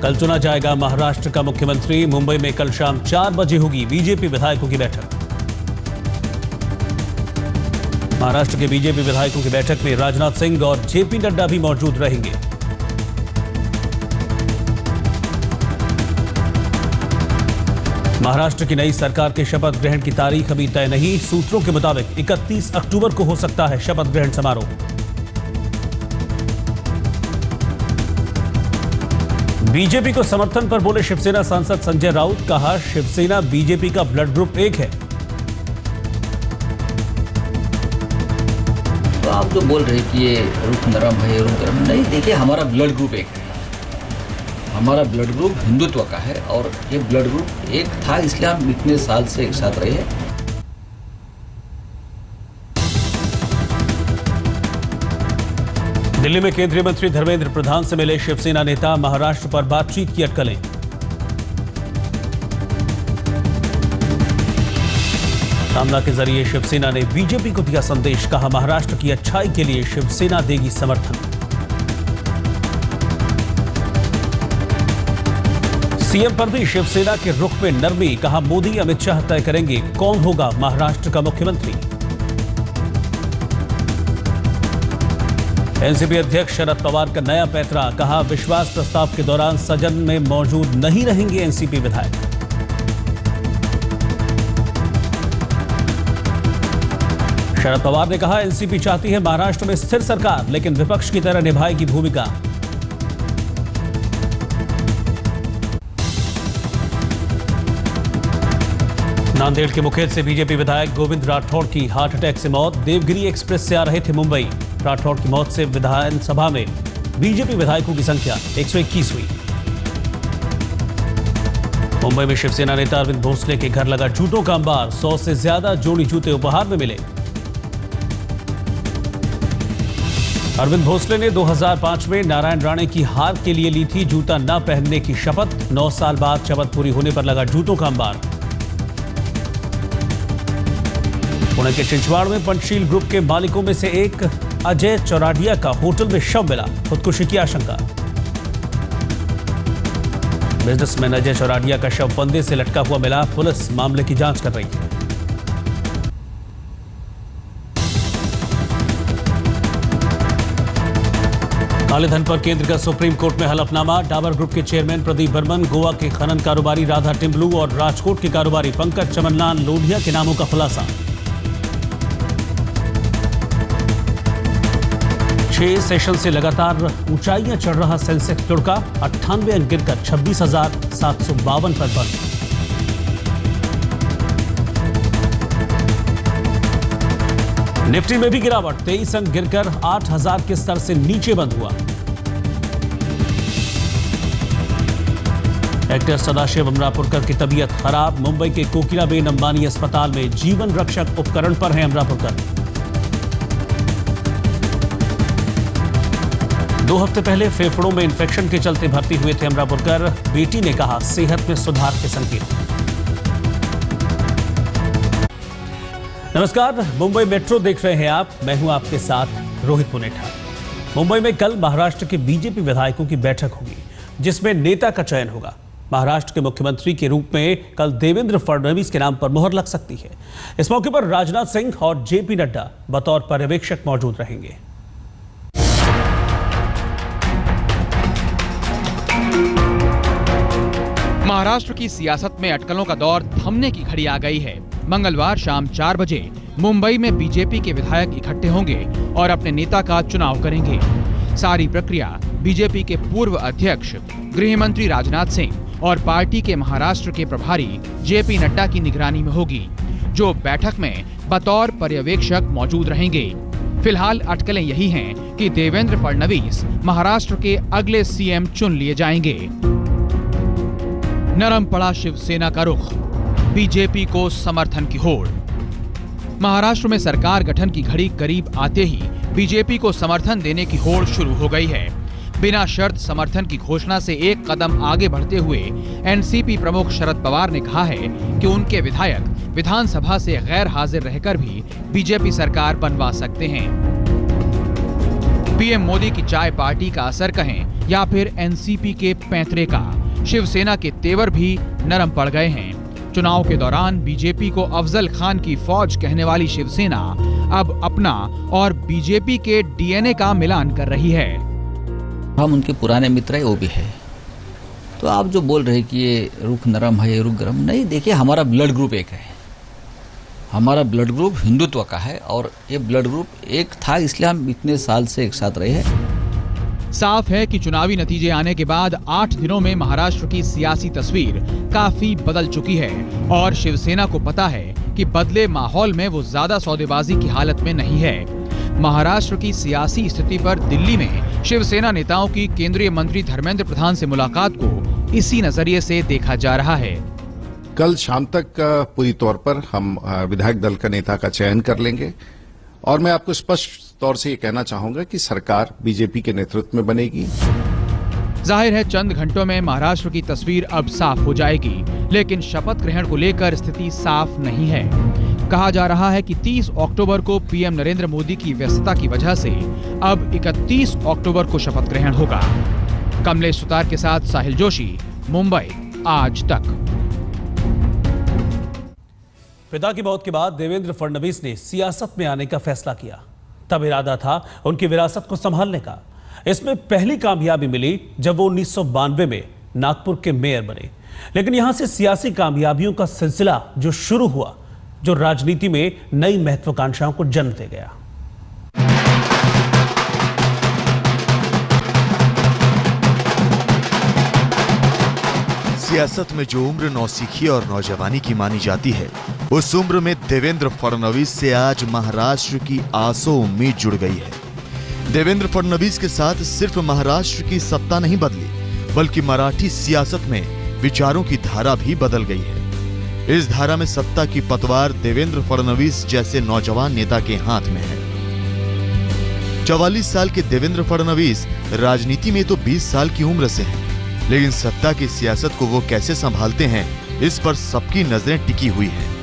कल चुना जाएगा महाराष्ट्र का मुख्यमंत्री। मुंबई में कल शाम 4 बजे होगी बीजेपी विधायकों की बैठक। महाराष्ट्र के बीजेपी विधायकों की बैठक में राजनाथ सिंह और जेपी नड्डा भी मौजूद रहेंगे। महाराष्ट्र की नई सरकार के शपथ ग्रहण की तारीख अभी तय नहीं। सूत्रों के मुताबिक 31 अक्टूबर को हो सकता है शपथ ग्रहण समारोह। बीजेपी को समर्थन पर बोले शिवसेना सांसद संजय राउत। कहा, शिवसेना बीजेपी का ब्लड ग्रुप एक है। तो आप जो बोल रहे कि ये रुख नरम है, रुख गरम नहीं, देखिए हमारा ब्लड ग्रुप एक है। हमारा ब्लड ग्रुप हिंदुत्व का है और ये ब्लड ग्रुप एक था, इसलिए हम इतने साल से एक साथ रहे हैं। दिल्ली में केंद्रीय मंत्री धर्मेंद्र प्रधान से मिले शिवसेना नेता। महाराष्ट्र पर बातचीत की अटकलें। सामना के जरिए शिवसेना ने बीजेपी को दिया संदेश। कहा, महाराष्ट्र की अच्छाई के लिए शिवसेना देगी समर्थन। सीएम पर भी शिवसेना के रुख में नरमी। कहा, मोदी अमित शाह तय करेंगे कौन होगा महाराष्ट्र का मुख्यमंत्री। एनसीपी अध्यक्ष शरद पवार का नया पैंतरा। कहा, विश्वास प्रस्ताव के दौरान सदन में मौजूद नहीं रहेंगे एनसीपी विधायक। शरद पवार ने कहा, एनसीपी चाहती है महाराष्ट्र में स्थिर सरकार, लेकिन विपक्ष की तरह निभाएगी भूमिका। नांदेड़ के मुखेड़ से बीजेपी विधायक गोविंद राठौड़ की हार्ट अटैक से मौत। देवगिरी एक्सप्रेस से आ रहे थे मुंबई। राठौड़ की मौत से विधानसभा में बीजेपी विधायकों की संख्या 121 हुई। मुंबई में शिवसेना नेता अरविंद भोसले के घर लगा जूतों का अंबार। 100 से ज्यादा जोड़ी जूते उपहार में मिले। अरविंद भोसले ने 2005 में नारायण राणे की हार के लिए ली थी जूता न पहनने की शपथ। 9 साल बाद शपथ पूरी होने पर लगा जूतों का अंबार। पुणे के चिंचवाड़ में पंचशील ग्रुप के मालिकों में से एक अजय चौराडिया का होटल में शव मिला। खुदकुशी की आशंका। बिजनेसमैन अजय चौराडिया का शव फंदे से लटका हुआ मिला। पुलिस मामले की जांच कर रही है। काले धन पर केंद्र का सुप्रीम कोर्ट में हलफनामा। डाबर ग्रुप के चेयरमैन प्रदीप बर्मन, गोवा के खनन कारोबारी राधा टिम्बलू और राजकोट के कारोबारी पंकज चमनलाल लोढ़िया के नामों का खुलासा। 6 सेशन से लगातार ऊंचाइयां चढ़ रहा सेंसेक्स लुढ़का। 98 अंक गिरकर 26,752 पर बंद। निफ्टी में भी गिरावट। 23 अंक गिरकर 8,000 के स्तर से नीचे बंद हुआ। एक्टर सदाशिव अमरापुरकर की तबीयत खराब। मुंबई के कोकिलाबेन अंबानी अस्पताल में जीवन रक्षक उपकरण पर हैं अमरापुरकर। 2 हफ्ते पहले फेफड़ों में इंफेक्शन के चलते भर्ती हुए थे अमरापुरकर। बेटी ने कहा, सेहत में सुधार के संकेत। नमस्कार, मुंबई मेट्रो देख रहे हैं आप। मैं हूं आपके साथ रोहित पुनेठा। मुंबई में कल महाराष्ट्र के बीजेपी विधायकों की बैठक होगी, जिसमें नेता का चयन होगा। महाराष्ट्र के मुख्यमंत्री के रूप में कल देवेंद्र फडणवीस के नाम पर मुहर लग सकती है। इस मौके पर राजनाथ सिंह और जेपी नड्डा बतौर पर्यवेक्षक मौजूद रहेंगे। महाराष्ट्र की सियासत में अटकलों का दौर थमने की घड़ी आ गई है। मंगलवार शाम 4 बजे मुंबई में बीजेपी के विधायक इकट्ठे होंगे और अपने नेता का चुनाव करेंगे। सारी प्रक्रिया बीजेपी के पूर्व अध्यक्ष गृह मंत्री राजनाथ सिंह और पार्टी के महाराष्ट्र के प्रभारी जेपी नड्डा की निगरानी में होगी, जो बैठक में बतौर पर्यवेक्षक मौजूद रहेंगे। फिलहाल अटकलें यही हैं कि देवेंद्र फडणवीस महाराष्ट्र के अगले सीएम चुन लिए जाएंगे। नरम पड़ा शिवसेना का रुख। बीजेपी को समर्थन की होड़। महाराष्ट्र में सरकार गठन की घड़ी करीब आते ही बीजेपी को समर्थन देने की होड़ शुरू हो गई है। बिना शर्त समर्थन की घोषणा से एक कदम आगे बढ़ते हुए एनसीपी प्रमुख शरद पवार ने कहा है कि उनके विधायक विधानसभा से गैर हाजिर रहकर भी बीजेपी सरकार बनवा सकते हैं। पीएम मोदी की चाय पार्टी का असर कहें या फिर एनसीपी के पैंतरे का, शिवसेना के तेवर भी नरम पड़ गए हैं। चुनाव के दौरान बीजेपी को अफजल खान की फौज कहने वाली शिवसेना अब अपना और बीजेपी के डीएनए का मिलान कर रही है। हम उनके पुराने मित्र है, वो भी है। तो आप जो बोल रहे कि ये रुख नरम है, ये रुख गरम, नहीं, देखिए हमारा ब्लड ग्रुप एक है। हमारा ब्लड ग्रुप हिंदुत्व का है और ये ब्लड ग्रुप एक था, इसलिए हम इतने साल से एक साथ रहे हैं। साफ है कि चुनावी नतीजे आने के बाद 8 दिनों में महाराष्ट्र की सियासी तस्वीर काफी बदल चुकी है और शिवसेना को पता है कि बदले माहौल में वो ज्यादा सौदेबाजी की हालत में नहीं है। महाराष्ट्र की सियासी स्थिति पर दिल्ली में शिवसेना नेताओं की केंद्रीय मंत्री धर्मेंद्र प्रधान से मुलाकात को इसी नजरिए से देखा जा रहा है। कल शाम तक पूरी तौर पर हम विधायक दल का नेता का चयन कर लेंगे और मैं आपको स्पष्ट तौर से ये कहना चाहूंगा कि सरकार बीजेपी के नेतृत्व में बनेगी। जाहिर है चंद घंटों में महाराष्ट्र की तस्वीर अब साफ हो जाएगी, लेकिन शपथ ग्रहण को लेकर स्थिति साफ नहीं है। कहा जा रहा है कि 30 अक्टूबर को पीएम नरेंद्र मोदी की व्यस्तता की वजह से अब 31 अक्टूबर को शपथ ग्रहण होगा। कमलेश सुतार के साथ साहिल जोशी, मुंबई, आज तक। पिता की मौत के बाद देवेंद्र फडणवीस ने सियासत में आने का फैसला किया। तब इरादा था उनकी विरासत को संभालने का। इसमें पहली कामयाबी मिली जब वो 1992 में नागपुर के मेयर बने। लेकिन यहां से सियासी कामयाबियों का सिलसिला जो शुरू हुआ, जो राजनीति में नई महत्वाकांक्षाओं को जन्म दे गया। सियासत में जो उम्र नौसिखी और नौजवानी की मानी जाती है, उस उम्र में देवेंद्र फडणवीस से आज महाराष्ट्र की आसो उम्मीद जुड़ गई है। देवेंद्र फडणवीस के साथ सिर्फ महाराष्ट्र की सत्ता नहीं बदली, बल्कि मराठी सियासत में विचारों की धारा भी बदल गई है। इस धारा में सत्ता की पतवार देवेंद्र फडणवीस जैसे नौजवान नेता के हाथ में है। 44 साल के देवेंद्र फडणवीस राजनीति में तो 20 साल की उम्र से हैं, लेकिन सत्ता की सियासत को वो कैसे संभालते हैं, इस पर सबकी नजरें टिकी हुई हैं।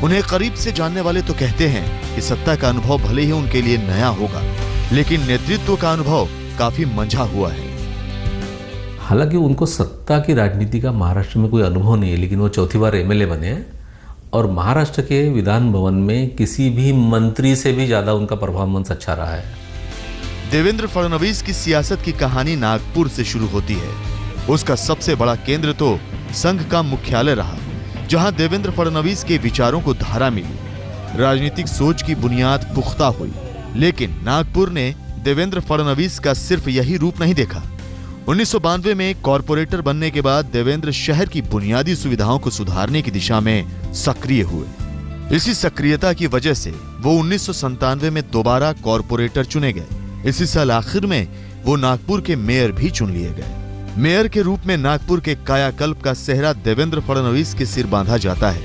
उन्हें करीब से जानने वाले तो कहते हैं कि सत्ता का अनुभव भले ही उनके लिए नया होगा, लेकिन नेतृत्व का अनुभव काफी मंझा हुआ है। हालांकि उनको सत्ता की राजनीति का महाराष्ट्र में कोई अनुभव नहीं है, लेकिन वो चौथी बार एमएलए बने हैं और महाराष्ट्र के विधान भवन में किसी भी मंत्री से भी ज्यादा उनका परफॉर्मेंस अच्छा रहा है। देवेंद्र फडणवीस की सियासत की कहानी नागपुर से शुरू होती है। उसका सबसे बड़ा केंद्र तो संघ का मुख्यालय रहा, जहां देवेंद्र फडणवीस के विचारों को धारा मिली, राजनीतिक सोच की बुनियाद पुख्ता हुई। लेकिन नागपुर ने देवेंद्र फडणवीस का सिर्फ यही रूप नहीं देखा। 1992 में कॉरपोरेटर बनने के बाद देवेंद्र शहर की बुनियादी सुविधाओं को सुधारने की दिशा में सक्रिय हुए। इसी सक्रियता की वजह से वो 1997 में दोबारा कॉरपोरेटर चुने गए। इसी साल आखिर में वो नागपुर के मेयर भी चुन लिए गए। मेयर के रूप में नागपुर के कायाकल्प का सेहरा देवेंद्र फडणवीस के सिर बांधा जाता है।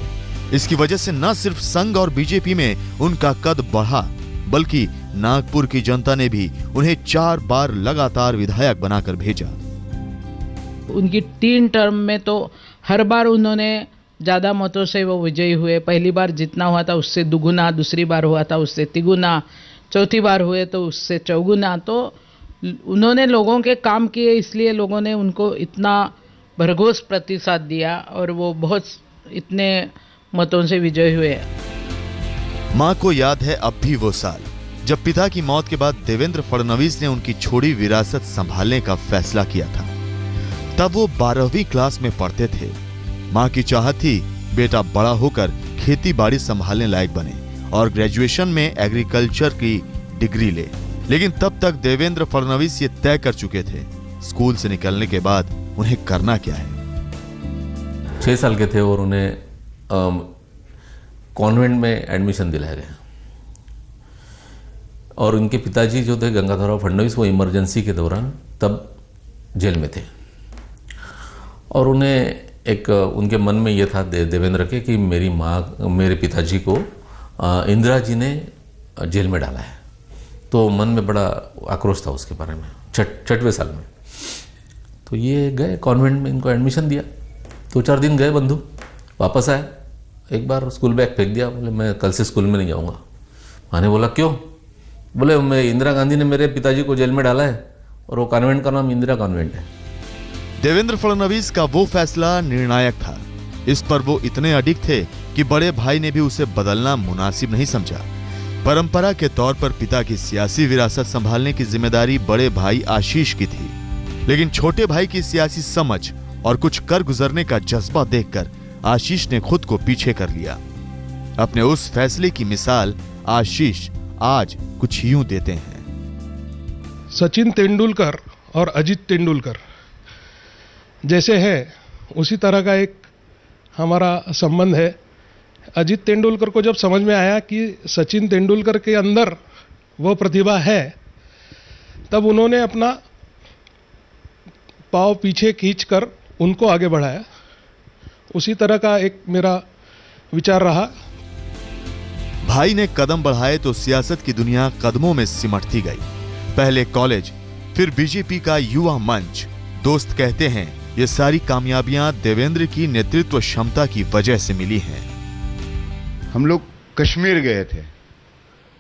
इसकी वजह से न सिर्फ संघ और बीजेपी में उनका कद बढ़ा, बल्कि नागपुर की जनता ने भी उन्हें 4 बार लगातार विधायक बनाकर भेजा। उनकी 3 टर्म में तो हर बार उन्होंने ज्यादा मतों से वो विजयी हुए। पहली बार जितना हुआ था उससे दुगुना, दूसरी बार हुआ था उससे तिगुना, चौथी बार हुए तो उससे चौगुना। तो उन्होंने लोगों के काम किए, इसलिए लोगों ने उनको इतना भरघोस प्रतिसाद दिया और वो बहुत इतने मतों से विजयी हुए। मां को याद है अब भी वो साल जब पिता की मौत के बाद देवेंद्र फडणवीस ने उनकी छोड़ी विरासत संभालने का फैसला किया था। तब वो 12वीं क्लास में पढ़ते थे। मां की चाहत थी बेटा बड़ा होकर खेती बाड़ी संभालने लायक बने और ग्रेजुएशन में एग्रीकल्चर की डिग्री ले। लेकिन तब तक देवेंद्र फडणवीस ये तय कर चुके थे, स्कूल से निकलने के बाद उन्हें करना क्या है। 6 साल के थे और उन्हें कॉन्वेंट में एडमिशन दिलाया गया और उनके पिताजी जो थे गंगाधरराव फडणवीस, वो इमरजेंसी के दौरान तब जेल में थे और उन्हें एक उनके मन में ये था देवेंद्र के कि मेरी माँ, मेरे पिताजी को इंदिरा जी ने जेल में डाला है। तो मन में बड़ा आक्रोश था उसके बारे में। 6वें साल में तो ये गए कॉन्वेंट में, इनको एडमिशन दिया। 2-4 दिन गए बंधु, वापस आए, एक बार स्कूल बैग फेंक दिया। बोले मैं कल से स्कूल में नहीं जाऊँगा। माँ ने बोला क्यों? बोले मैं इंदिरा गांधी ने मेरे पिताजी को जेल में डाला है और वो कॉन्वेंट का नाम इंदिरा कॉन्वेंट है। देवेंद्र फडणवीस का वो फैसला निर्णायक था। इस पर वो इतने अडिग थे कि बड़े भाई ने भी उसे बदलना मुनासिब नहीं समझा। परंपरा के तौर पर पिता की सियासी विरासत संभालने की जिम्मेदारी बड़े भाई आशीष की थी, लेकिन छोटे भाई की सियासी समझ और कुछ कर गुजरने का जज्बा देखकर आशीष ने खुद को पीछे कर लिया। अपने उस फैसले की मिसाल आशीष आज कुछ यूं देते हैं। सचिन तेंदुलकर और अजीत तेंदुलकर जैसे है उसी तरह का एक हमारा संबंध है। अजीत तेंदुलकर को जब समझ में आया कि सचिन तेंदुलकर के अंदर वो प्रतिभा है, तब उन्होंने अपना पाँव पीछे खींचकर उनको आगे बढ़ाया। उसी तरह का एक मेरा विचार रहा। भाई ने कदम बढ़ाए तो सियासत की दुनिया कदमों में सिमटती गई। पहले कॉलेज, फिर बीजेपी का युवा मंच। दोस्त कहते हैं ये सारी कामयाबियां देवेंद्र की नेतृत्व क्षमता की वजह से मिली हैं। हम लोग कश्मीर गए थे,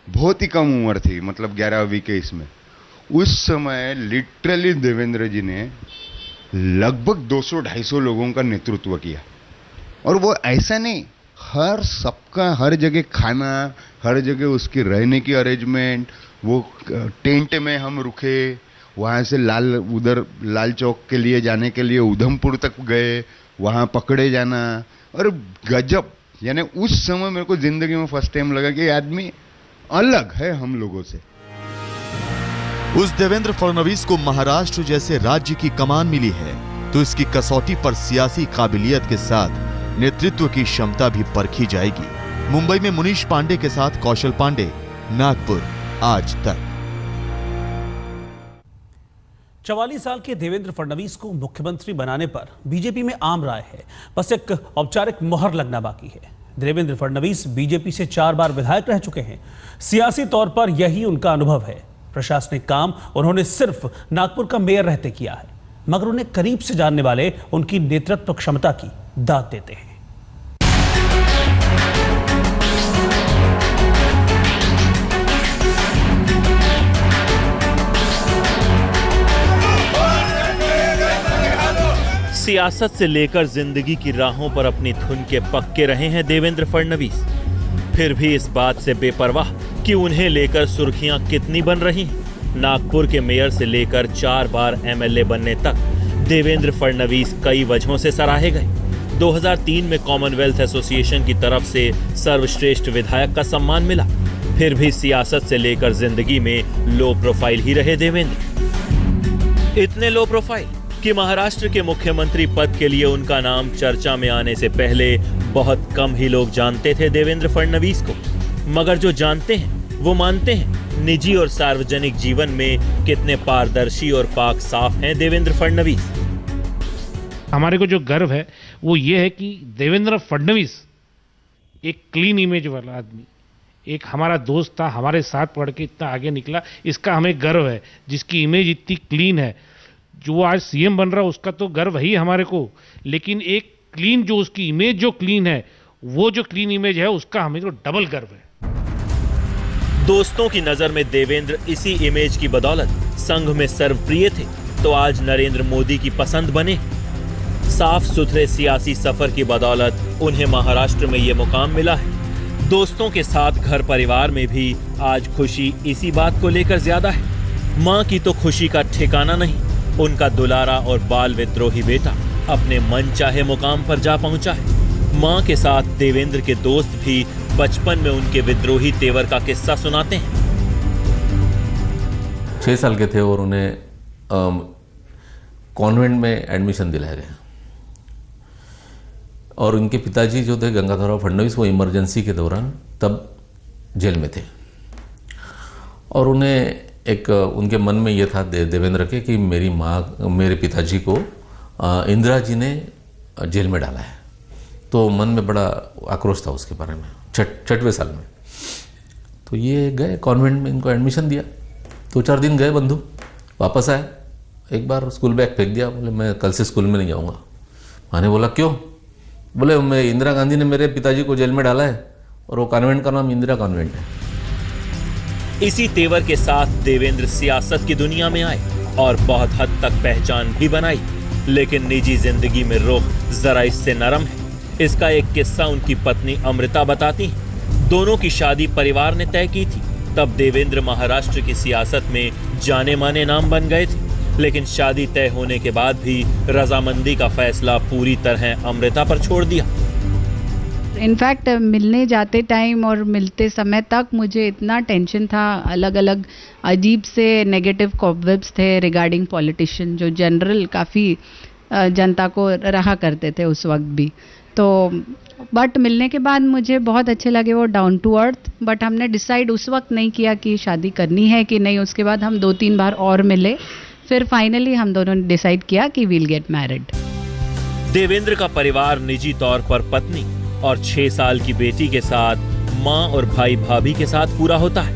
बहुत ही कम उम्र थी, मतलब 11वीं के इसमें। उस समय लिटरली देवेंद्र जी ने लगभग 200-250 लोगों का नेतृत्व किया। और वो ऐसा नहीं, हर सबका हर जगह खाना, हर जगह उसकी रहने की अरेंजमेंट, वो टेंट में हम रुके, वहाँ से उधर लाल चौक के लिए जाने के लिए उधमपुर तक गए, वहाँ पकड़े जाना। और गजब, यानी उस समय मेरे को जिंदगी में फर्स्ट टाइम लगा कि आदमी अलग है हम लोगों से। उस देवेंद्र फडणवीस को महाराष्ट्र जैसे राज्य की कमान मिली है तो इसकी कसौटी पर सियासी काबिलियत के साथ नेतृत्व की क्षमता भी परखी जाएगी। मुंबई में मुनीश पांडे के साथ कौशल पांडे, नागपुर, आज तक। 44 साल के देवेंद्र फडणवीस को मुख्यमंत्री बनाने पर बीजेपी में आम राय है, बस एक औपचारिक मोहर लगना बाकी है। देवेंद्र फडणवीस बीजेपी से 4 बार विधायक रह चुके हैं। सियासी तौर पर यही उनका अनुभव है। प्रशासनिक काम उन्होंने सिर्फ नागपुर का मेयर रहते किया है, मगर उन्हें करीब से जानने वाले उनकी नेतृत्व क्षमता की दाद देते हैं। सियासत से लेकर जिंदगी की राहों पर अपनी धुन के पक्के रहे हैं देवेंद्र फडणवीस। फिर भी इस बात से बेपरवाह कि उन्हें लेकर सुर्खियां कितनी बन रही हैं। नागपुर के मेयर से लेकर 4 बार एमएलए बनने तक देवेंद्र फडणवीस कई वजहों से सराहे गए। 2003 में कॉमनवेल्थ एसोसिएशन की तरफ से सर्वश्रेष्ठ विधायक का सम्मान मिला। फिर भी सियासत से लेकर जिंदगी में लो प्रोफाइल ही रहे देवेंद्र। इतने लो प्रोफाइल कि महाराष्ट्र के मुख्यमंत्री पद के लिए उनका नाम चर्चा में आने से पहले बहुत कम ही लोग जानते थे देवेंद्र फडणवीस को। मगर जो जानते हैं वो मानते हैं निजी और सार्वजनिक जीवन में कितने पारदर्शी और पाक साफ हैं देवेंद्र फडणवीस। हमारे को जो गर्व है वो ये है कि देवेंद्र फडणवीस एक क्लीन इमेज वाला आदमी, एक हमारा दोस्त था, हमारे साथ पढ़ के इतना आगे निकला, इसका हमें गर्व है। जिसकी इमेज इतनी क्लीन है, जो वो आज सीएम बन रहा है उसका तो गर्व है ही हमारे को, लेकिन एक क्लीन जो उसकी इमेज जो क्लीन है, वो जो क्लीन इमेज है उसका हमें तो डबल गर्व है। दोस्तों की नजर में देवेंद्र इसी इमेज की बदौलत संघ में सर्वप्रिय थे तो आज नरेंद्र मोदी की पसंद बने। साफ सुथरे सियासी सफर की बदौलत उन्हें महाराष्ट्र में ये मुकाम मिला है। दोस्तों के साथ घर परिवार में भी आज खुशी इसी बात को लेकर ज्यादा है। मां की तो खुशी का ठिकाना नहीं। उनका दुलारा और बाल विद्रोही बेटा अपने मन चाहे मुकाम पर जा पहुंचा है। मां के साथ देवेंद्र के दोस्त भी बचपन में उनके विद्रोही तेवर का किस्सा सुनाते हैं। 6 साल के थे और उन्हें कॉन्वेंट में एडमिशन दिलाया गया और उनके पिताजी जो थे गंगाधरराव फडणवीस, वो इमरजेंसी के दौरान तब जेल में थे और उन्हें एक उनके मन में ये था देवेंद्र के कि मेरी माँ, मेरे पिताजी को इंदिरा जी ने जेल में डाला है। तो मन में बड़ा आक्रोश था उसके बारे में। 6वें साल में तो ये गए कॉन्वेंट में, इनको एडमिशन दिया। 2-4 दिन गए बंधु, वापस आए, एक बार स्कूल बैग फेंक दिया। बोले मैं कल से स्कूल में नहीं जाऊँगा। माँ ने बोला क्यों? बोले मैं इंदिरा गांधी ने मेरे पिताजी को जेल में डाला है और वो कॉन्वेंट का नाम इंदिरा कॉन्वेंट है। इसी तेवर के साथ देवेंद्र सियासत की दुनिया में आए और बहुत हद तक पहचान भी बनाई। लेकिन निजी जिंदगी में रुख जरा इससे नरम है। इसका एक किस्सा उनकी पत्नी अमृता बताती हैं। दोनों की शादी परिवार ने तय की थी। तब देवेंद्र महाराष्ट्र की सियासत में जाने माने नाम बन गए थे, लेकिन शादी तय होने के बाद भी रजामंदी का फैसला पूरी तरह अमृता पर छोड़ दिया। इनफैक्ट मिलने जाते टाइम और मिलते समय तक मुझे इतना टेंशन था, अलग अलग अजीब से नेगेटिव कॉबवेब्स थे रिगार्डिंग पॉलिटिशियन, जो जनरल काफ़ी जनता को रहा करते थे उस वक्त भी। तो बट मिलने के बाद मुझे बहुत अच्छे लगे, वो डाउन टू अर्थ। बट हमने डिसाइड उस वक्त नहीं किया कि शादी करनी है कि नहीं। उसके बाद हम 2-3 बार और मिले, फिर फाइनली हम दोनों ने डिसाइड किया कि वील गेट मैरिड। देवेंद्र का परिवार निजी तौर पर पत्नी और 6 साल की बेटी के साथ मां और भाई भाभी के साथ पूरा होता है।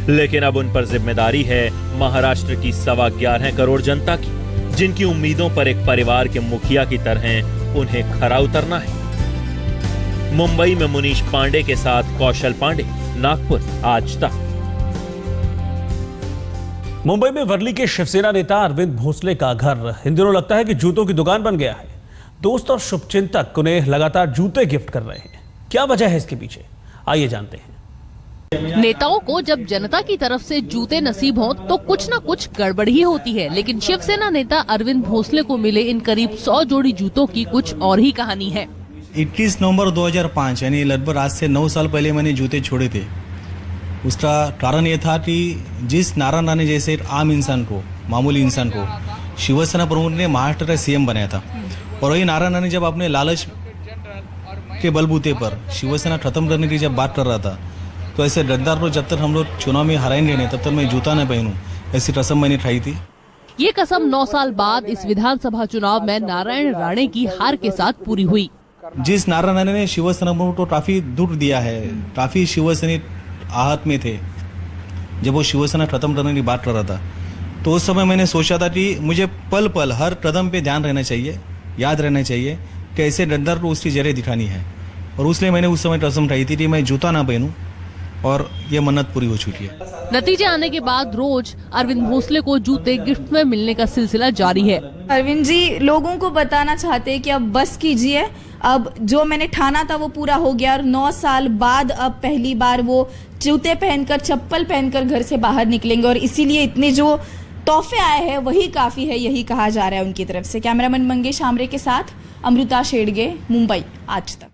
लेकिन अब उन पर जिम्मेदारी है महाराष्ट्र की 11.25 करोड़ जनता की, जिनकी उम्मीदों पर एक परिवार के मुखिया की तरह उन्हें खरा उतरना है। मुंबई में मुनीश पांडे के साथ कौशल पांडे, नागपुर, आज तक। मुंबई में वर्ली के शिवसेना नेता अरविंद भोसले का घर इन दिनों लगता है कि जूतों की दुकान बन गया है। दोस्त और शुभचिंतक उन्हें लगातार जूते गिफ्ट कर रहे हैं। क्या वजह है इसके पीछे, आइए जानते हैं। नेताओं को जब जनता की तरफ से जूते नसीब हों तो कुछ न कुछ गड़बड़ ही होती है, लेकिन शिवसेना नेता अरविंद भोसले को मिले इन करीब 100 जोड़ी जूतों की कुछ और ही कहानी है। 21 नवंबर 2005 यानी लगभग आज से 9 साल पहले मैंने जूते छोड़े थे। उसका कारण ये था कि जिस नारायण राणे जैसे आम इंसान को, मामूली इंसान को शिवसेना प्रमुख ने महाराष्ट्र का सीएम बनाया था, और वही नारायण राणे जब अपने लालच के बलबूते पर शिवसेना खत्म करने की जब बात कर रहा था, तो ऐसे गद्दार को जब तक हम लोग चुनाव में हराएंगे नहीं तब तक मैं जूता न पहनूं, ऐसी कसम मैंने खाई थी। ये कसम 9 साल बाद इस विधानसभा चुनाव में नारायण राणे की हार के साथ पूरी हुई। जिस नारायण राणे ने शिवसेना को काफी दुख दिया है, काफी शिवसैनिक आहत में थे जब वो शिवसेना खत्म करने की बात कर रहा था, तो उस समय मैंने सोचा था कि मुझे पल पल हर कदम पे ध्यान रहना चाहिए, याद रहना चाहिए कि ऐसे गद्दार को उसकी जगह दिखानी है। और इसलिए मैंने उस समय कसम खाई थी कि मैं जूता ना पहनूं, और ये मन्नत पूरी हो चुकी है। नतीजे आने के बाद रोज अरविंद भोसले को जूते गिफ्ट में मिलने का सिलसिला जारी है। अरविंद जी लोगों को बताना चाहते हैं कि अब बस कीजिए, अब जो मैंने ठाना था वो पूरा हो गया, और 9 साल बाद अब पहली बार वो जूते पहनकर, चप्पल पहनकर घर से बाहर निकलेंगे, और इसीलिए इतने जो तोहफे आए हैं वही काफी है, यही कहा जा रहा है उनकी तरफ से। कैमरामैन मंगेश आमरे के साथ अमृता शेडगे, मुंबई, आज तक।